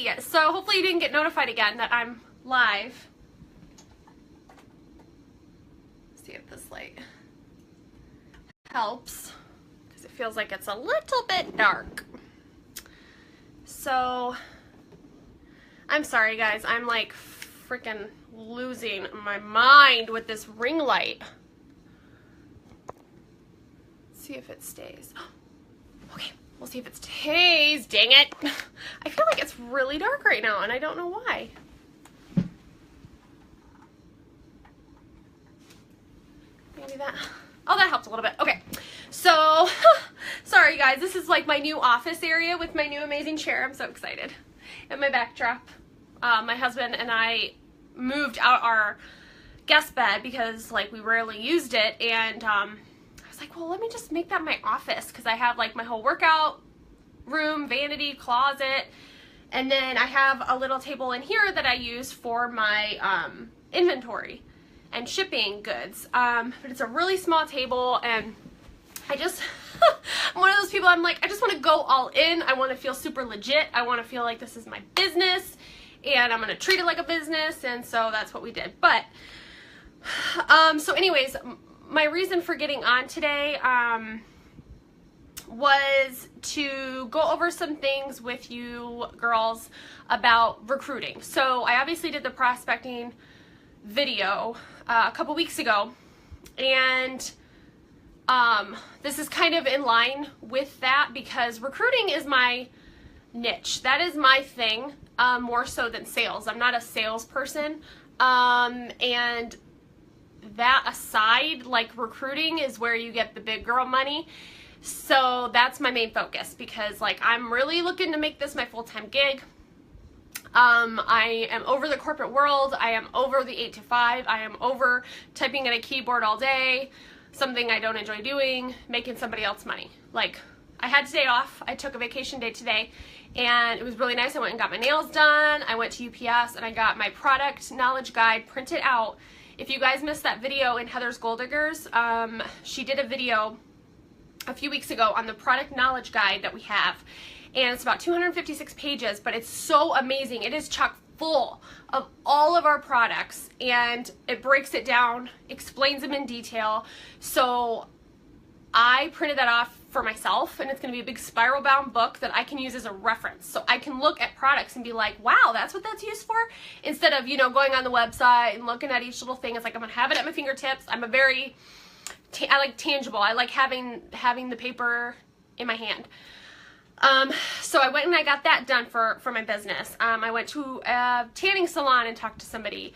Alrighty, so hopefully you didn't get notified again that I'm live. Let's see if this light helps, because it feels like it's a little bit dark. So, I'm sorry guys, I'm like freaking losing my mind with this ring light. Let's see if it stays. Okay, we'll see if it stays. Dang it. I feel like it's really dark right now and I don't know why. Maybe that, oh, that helped a little bit. Okay, so, sorry guys, this is like my new office area with my new amazing chair. I'm so excited. And my backdrop. My husband and I moved out our guest bed because like we rarely used it, and I was like, well, let me just make that my office, because I have like my whole workout room, vanity, closet, and then I have a little table in here that I use for my inventory and shipping goods, but it's a really small table, and I just I'm one of those people, I'm like, I just want to go all in. I want to feel super legit. I want to feel like this is my business and I'm going to treat it like a business, and so that's what we did. But so anyways, my reason for getting on today was to go over some things with you girls about recruiting. So I obviously did the prospecting video a couple weeks ago, and this is kind of in line with that because recruiting is my niche. That is my thing, more so than sales. I'm not a salesperson, and that aside, like, recruiting is where you get the big girl money. So that's my main focus, because like I'm really looking to make this my full-time gig. I am over the corporate world. I am over the 8 to 5. I am over typing at a keyboard all day, something I don't enjoy doing, making somebody else money. Like, I had today off. I took a vacation day today, and it was really nice. I went and got my nails done. I went to UPS and I got my product knowledge guide printed out. If you guys missed that video in Heather's Gold Diggers, she did a video a few weeks ago on the product knowledge guide that we have, and it's about 256 pages, but it's so amazing. It is chock full of all of our products, and it breaks it down, explains them in detail. So I printed that off for myself, and it's going to be a big spiral bound book that I can use as a reference. So I can look at products and be like, wow, that's what that's used for? Instead of, you know, going on the website and looking at each little thing. It's like, I'm going to have it at my fingertips. I'm a very, I like tangible. I like having the paper in my hand. So I went and I got that done for my business. I went to a tanning salon and talked to somebody.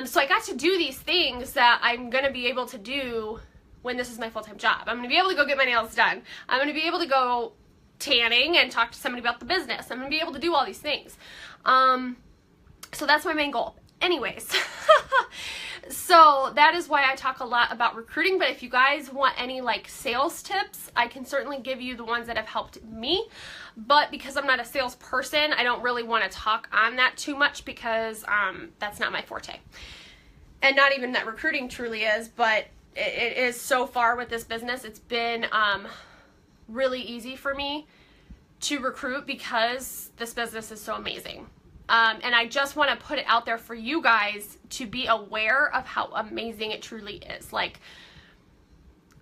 So I got to do these things that I'm going to be able to do when this is my full-time job. I'm going to be able to go get my nails done. I'm going to be able to go tanning and talk to somebody about the business. I'm going to be able to do all these things. So that's my main goal. Anyways, so that is why I talk a lot about recruiting. But if you guys want any like sales tips, I can certainly give you the ones that have helped me. But because I'm not a salesperson, I don't really want to talk on that too much, because that's not my forte. And not even that recruiting truly is, but it is so far with this business. It's been really easy for me to recruit because this business is so amazing. And I just want to put it out there for you guys to be aware of how amazing it truly is. Like,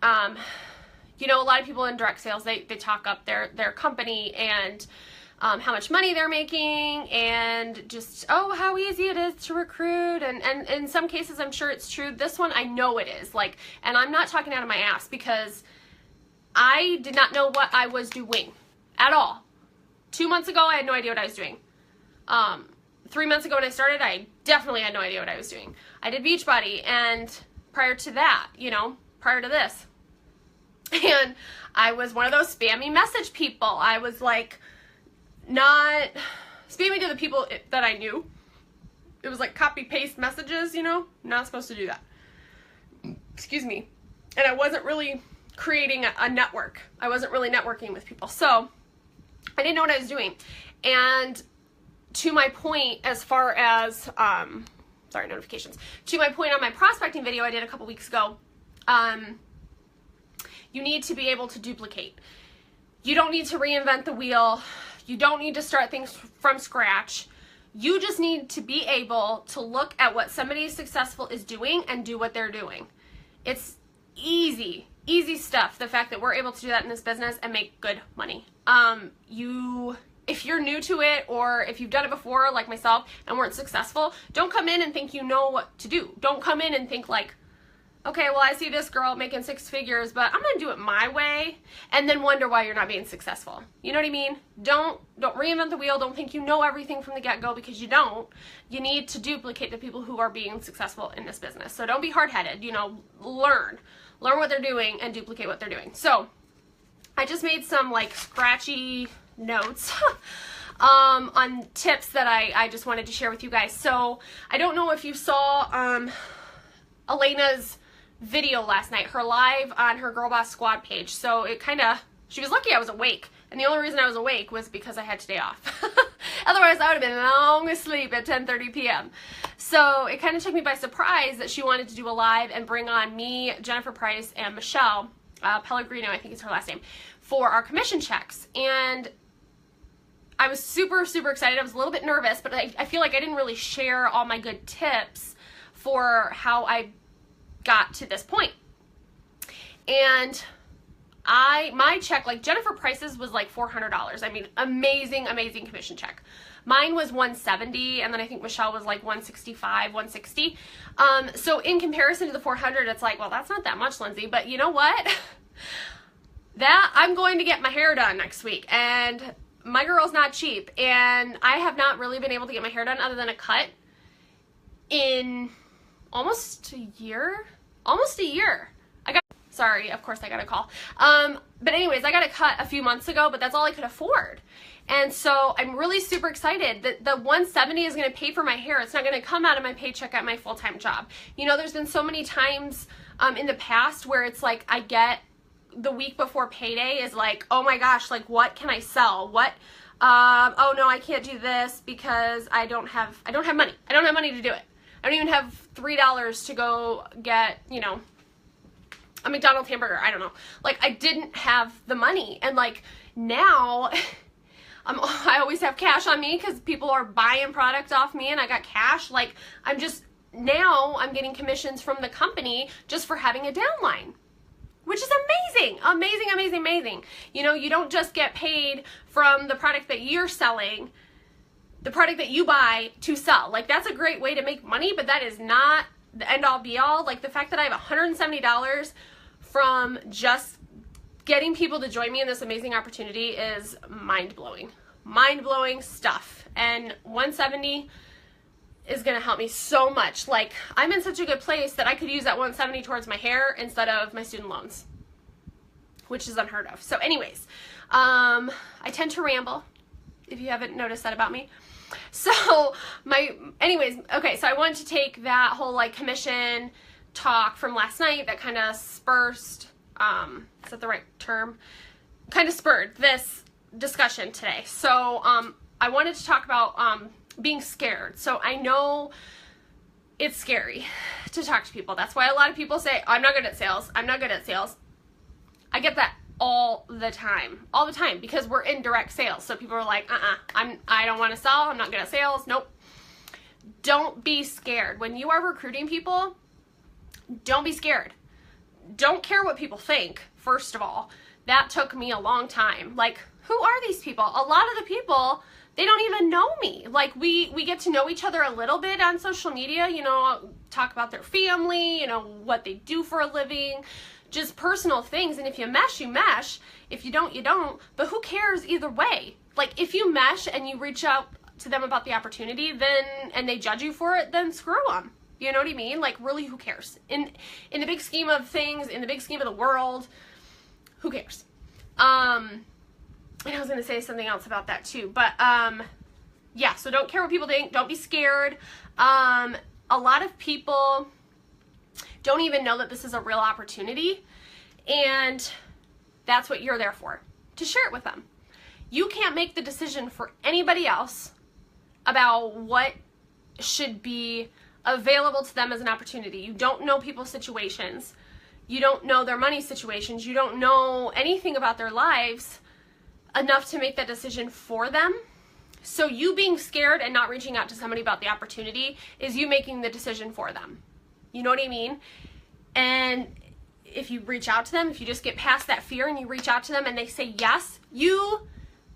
you know, a lot of people in direct sales, they talk up their company and how much money they're making, and just, oh, how easy it is to recruit. And in some cases, I'm sure it's true. This one, I know it is. Like, and I'm not talking out of my ass, because I did not know what I was doing at all. 2 months ago, I had no idea what I was doing. 3 months ago when I started, I definitely had no idea what I was doing. I did Beachbody, and prior to that, you know, prior to this, and I was one of those spammy message people. I was like, not spamming to the people that I knew. It was like copy paste messages, you know, not supposed to do that. Excuse me. And I wasn't really creating a network. I wasn't really networking with people. So I didn't know what I was doing. And to my point, as far as, sorry, notifications. To my point on my prospecting video I did a couple weeks ago, you need to be able to duplicate. You don't need to reinvent the wheel. You don't need to start things from scratch. You just need to be able to look at what somebody successful is doing and do what they're doing. It's easy stuff, the fact that we're able to do that in this business and make good money. If you're new to it, or if you've done it before like myself and weren't successful, don't come in and think you know what to do. Don't come in and think like, okay, well, I see this girl making 6 figures, but I'm going to do it my way, and then wonder why you're not being successful. You know what I mean? Don't reinvent the wheel. Don't think you know everything from the get-go, because you don't. You need to duplicate the people who are being successful in this business. So don't be hard-headed. You know, learn what they're doing and duplicate what they're doing. So I just made some like scratchy notes on tips that I just wanted to share with you guys. So I don't know if you saw Elena's video last night, her live on her Girl Boss Squad page. So it she was lucky I was awake, and the only reason I was awake was because I had today off. Otherwise I would have been long asleep at 10:30 p.m. So it kind of took me by surprise that she wanted to do a live and bring on me, Jennifer Price, and Michelle Pellegrino, I think is her last name, for our commission checks. And I was super excited. I was a little bit nervous, but I feel like I didn't really share all my good tips for how I got to this point. And my check, like Jennifer Price's was like $400. I mean, amazing commission check. Mine was $170, and then I think Michelle was like $165, $160. So in comparison to the $400, it's like, well, that's not that much, Lindsay. But you know what? I'm going to get my hair done next week, and my girl's not cheap, and I have not really been able to get my hair done other than a cut in almost a year. Sorry, of course I got a call. But anyways, I got a cut a few months ago, but that's all I could afford. And so I'm really super excited that the $170 is going to pay for my hair. It's not going to come out of my paycheck at my full-time job. You know, there's been so many times in the past where it's like I get the week before payday is like, oh my gosh, like what can I sell? What, oh no, I can't do this because I don't have money. I don't have money to do it. I don't even have $3 to go get, you know, a McDonald's hamburger. I don't know. Like, I didn't have the money. And like now I always have cash on me because people are buying product off me and I got cash. Like, now I'm getting commissions from the company just for having a downline, which is amazing. You know, you don't just get paid from the product that you're selling, the product that you buy to sell. Like, that's a great way to make money, but that is not the end all be all. Like, the fact that I have $170 from just getting people to join me in this amazing opportunity is mind-blowing stuff. And $170 is going to help me so much. Like, I'm in such a good place that I could use that $170 towards my hair instead of my student loans, which is unheard of. So anyways, I tend to ramble, if you haven't noticed that about me. So okay, so I wanted to take that whole like commission talk from last night that kind of is that the right term? Kind of spurred this discussion today. So I wanted to talk about being scared. So I know it's scary to talk to people. That's why a lot of people say, I'm not good at sales. I'm not good at sales. I get that all the time, because we're in direct sales. So people are like, I don't want to sell. I'm not good at sales. Nope. Don't be scared. When you are recruiting people, don't be scared. Don't care what people think, first of all. That took me a long time. Like, who are these people? A lot of the people, they don't even know me. Like, we get to know each other a little bit on social media, you know, talk about their family, you know, what they do for a living, just personal things. And if you mesh, you mesh. If you don't, you don't. But who cares either way? Like, if you mesh and you reach out to them about the opportunity, and they judge you for it, then screw them. You know what I mean? Like, really, who cares? In the big scheme of things, in the big scheme of the world, who cares? And I was going to say something else about that too. But, yeah, so don't care what people think. Don't be scared. A lot of people don't even know that this is a real opportunity, and that's what you're there for, to share it with them. You can't make the decision for anybody else about what should be available to them as an opportunity. You don't know people's situations. You don't know their money situations. You don't know anything about their lives enough to make that decision for them. So you being scared and not reaching out to somebody about the opportunity is you making the decision for them. You know what I mean? And if you reach out to them, if you just get past that fear and you reach out to them and they say yes, you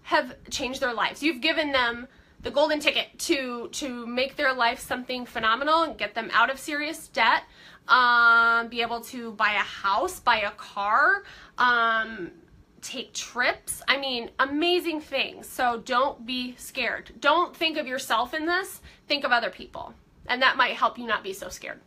have changed their lives. You've given them the golden ticket to make their life something phenomenal and get them out of serious debt, be able to buy a house, buy a car, take trips. I mean, amazing things. So don't be scared. Don't think of yourself in this. Think of other people. And that might help you not be so scared.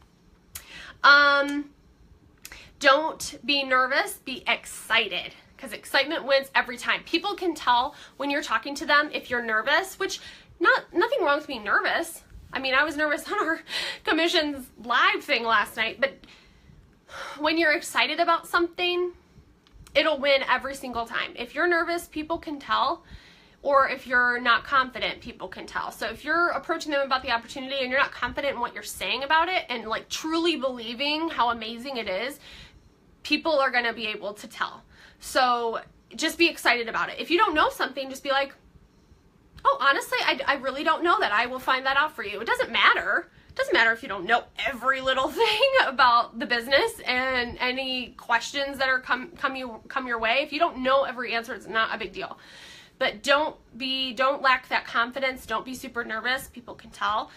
Don't be nervous. Be excited. Because excitement wins every time. People can tell when you're talking to them if you're nervous, which nothing wrong with being nervous. I mean, I was nervous on our commissions live thing last night, but when you're excited about something, it'll win every single time. If you're nervous, people can tell, or if you're not confident, people can tell. So if you're approaching them about the opportunity and you're not confident in what you're saying about it and like truly believing how amazing it is, people are going to be able to tell. So just be excited about it. If you don't know something, just be like, oh, honestly, I really don't know that. I will find that out for you. It doesn't matter. It doesn't matter if you don't know every little thing about the business and any questions that are come your way. If you don't know every answer, it's not a big deal. But don't lack that confidence. Don't be super nervous. People can tell.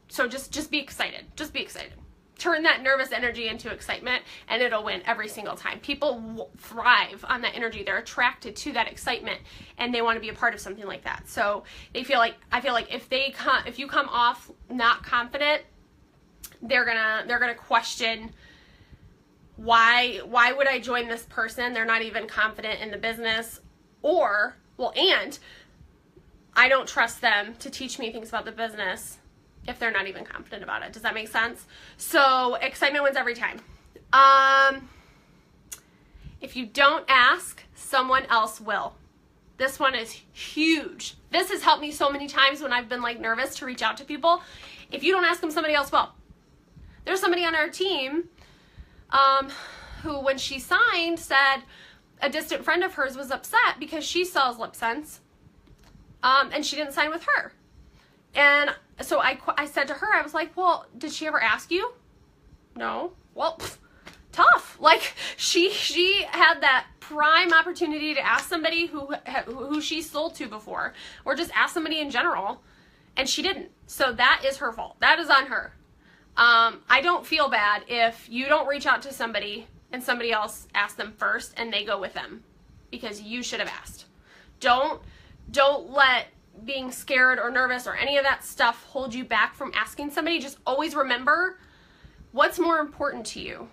So just be excited. Just be excited. Turn that nervous energy into excitement and it'll win every single time. People thrive on that energy. They're attracted to that excitement and they want to be a part of something like that. So I feel like if you come off not confident, they're gonna question why would I join this person? They're not even confident in the business, or and I don't trust them to teach me things about the business if they're not even confident about it. Does that make sense? So excitement wins every time. If you don't ask, someone else will. This one is huge. This has helped me so many times when I've been like nervous to reach out to people. If you don't ask them, somebody else will. There's somebody on our team who, when she signed, said a distant friend of hers was upset because she sells LipSense and she didn't sign with her. And so I said to her, I was like, well, did she ever ask you? No. Well, tough. Like she had that prime opportunity to ask somebody who she sold to before, or just ask somebody in general, and she didn't. So that is her fault. That is on her. I don't feel bad if you don't reach out to somebody and somebody else asks them first and they go with them, because you should have asked. Don't let being scared or nervous or any of that stuff hold you back from asking somebody. Just always remember what's more important to you,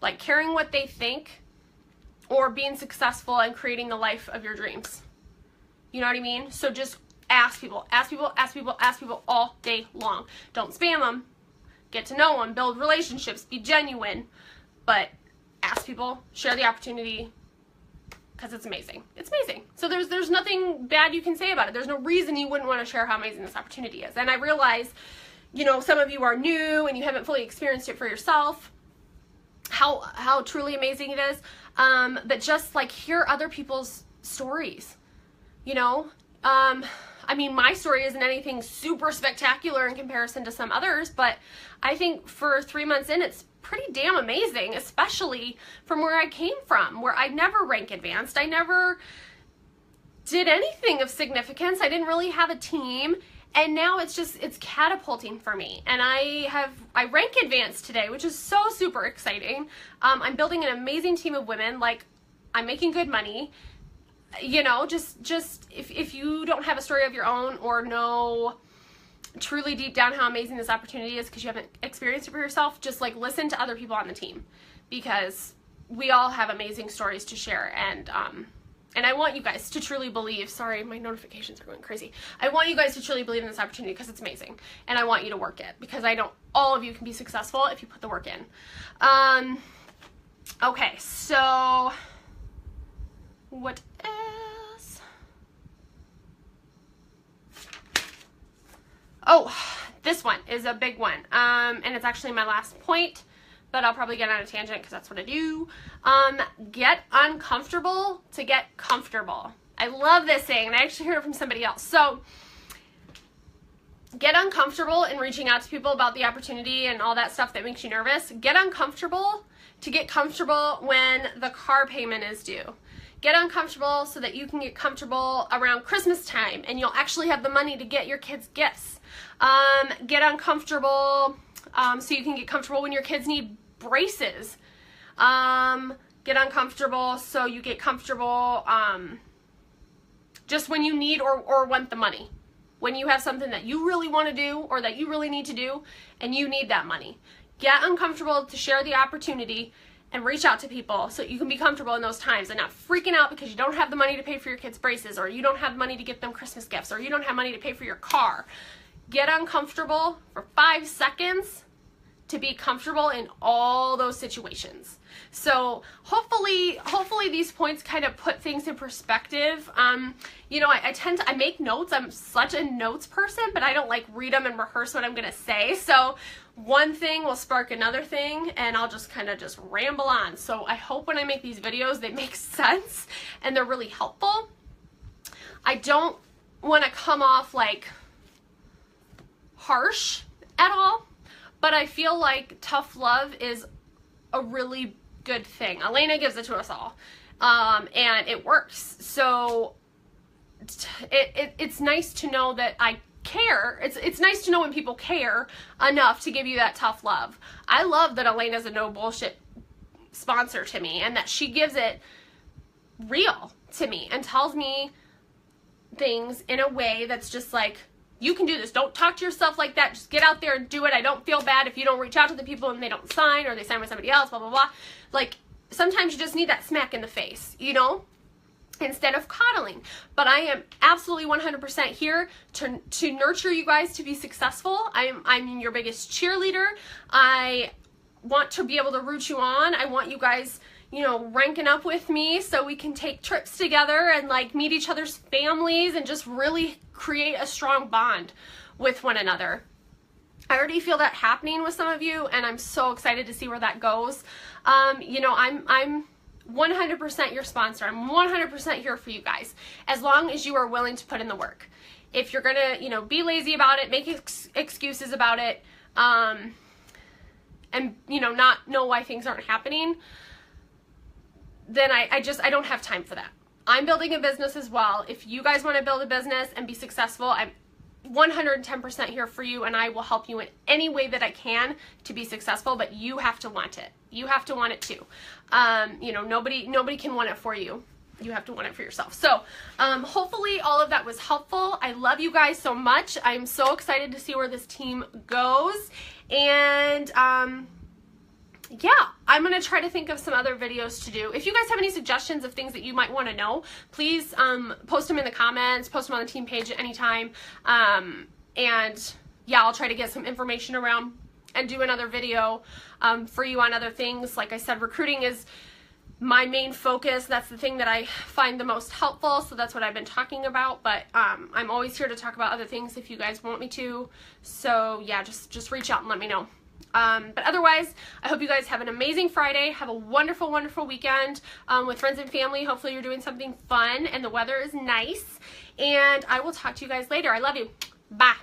like caring what they think or being successful and creating the life of your dreams. You know what I mean? So just ask people all day long. Don't spam them. Get to know them, build relationships, be genuine, but ask people, share the opportunity, because it's amazing. It's amazing. So there's nothing bad you can say about it. There's no reason you wouldn't want to share how amazing this opportunity is. And I realize, you know, some of you are new and you haven't fully experienced it for yourself, how truly amazing it is. But just like hear other people's stories, you know. I mean, my story isn't anything super spectacular in comparison to some others, but I think for 3 months in, it's pretty damn amazing, especially from where I came from, where I never rank advanced. I never did anything of significance. I didn't really have a team, and now it's catapulting for me. And I rank advanced today, which is so super exciting. I'm building an amazing team of women. Like, I'm making good money. You know, just if you don't have a story of your own or know truly deep down how amazing this opportunity is because you haven't experienced it for yourself, just like listen to other people on the team, because we all have amazing stories to share. And I want you guys to truly believe. Sorry, my notifications are going crazy. I want you guys to truly believe in this opportunity because it's amazing, and I want you to work it, because I know all of you can be successful if you put the work in. Okay, so what else? Oh, this one is a big one, and it's actually my last point, but I'll probably get on a tangent because that's what I do. Get uncomfortable to get comfortable. I love this saying, and I actually heard it from somebody else. So get uncomfortable in reaching out to people about the opportunity and all that stuff that makes you nervous. Get uncomfortable to get comfortable when the car payment is due. Get uncomfortable so that you can get comfortable around Christmas time and you'll actually have the money to get your kids gifts. Get uncomfortable so you can get comfortable when your kids need braces. Get uncomfortable so you get comfortable just when you need or want the money. When you have something that you really want to do or that you really need to do and you need that money. Get uncomfortable to share the opportunity and reach out to people so you can be comfortable in those times and not freaking out because you don't have the money to pay for your kids' braces, or you don't have money to get them Christmas gifts, or you don't have money to pay for your car. Get uncomfortable for 5 seconds to be comfortable in all those situations. So hopefully these points kind of put things in perspective. You know, I make notes. I'm such a notes person, but I don't like read them and rehearse what I'm going to say. So one thing will spark another thing and I'll just kind of just ramble on. So I hope when I make these videos, they make sense and they're really helpful. I don't want to come off like harsh at all, but I feel like tough love is a really good thing. Elena gives it to us all, and it works. So it's nice to know that I care. It's nice to know when people care enough to give you that tough love. I love that Elena's a no bullshit sponsor to me and that she gives it real to me and tells me things in a way that's just like, you can do this. Don't talk to yourself like that. Just get out there and do it. I don't feel bad if you don't reach out to the people and they don't sign or they sign with somebody else, blah, blah, blah. Like, sometimes you just need that smack in the face, you know, instead of coddling. But I am absolutely 100% here to nurture you guys to be successful. I'm your biggest cheerleader. I want to be able to root you on. I want you guys, you know, ranking up with me so we can take trips together and like meet each other's families and just really create a strong bond with one another. I already feel that happening with some of you and I'm so excited to see where that goes. You know, I'm 100% your sponsor. I'm 100% here for you guys as long as you are willing to put in the work. If you're gonna, you know, be lazy about it, make excuses about it, and, you know, not know why things aren't happening, then I don't have time for that. I'm building a business as well. If you guys want to build a business and be successful, I'm 110% here for you and I will help you in any way that I can to be successful, but you have to want it. You have to want it too. You know, nobody can want it for you. You have to want it for yourself. So hopefully all of that was helpful. I love you guys so much. I'm so excited to see where this team goes. And yeah, I'm going to try to think of some other videos to do. If you guys have any suggestions of things that you might want to know, please post them in the comments, post them on the team page at any time. And yeah, I'll try to get some information around and do another video for you on other things. Like I said, recruiting is my main focus. That's the thing that I find the most helpful, so that's what I've been talking about. But I'm always here to talk about other things if you guys want me to. So yeah, just reach out and let me know. But otherwise, I hope you guys have an amazing Friday. Have a wonderful, wonderful weekend with friends and family. Hopefully you're doing something fun and the weather is nice. And I will talk to you guys later. I love you. Bye.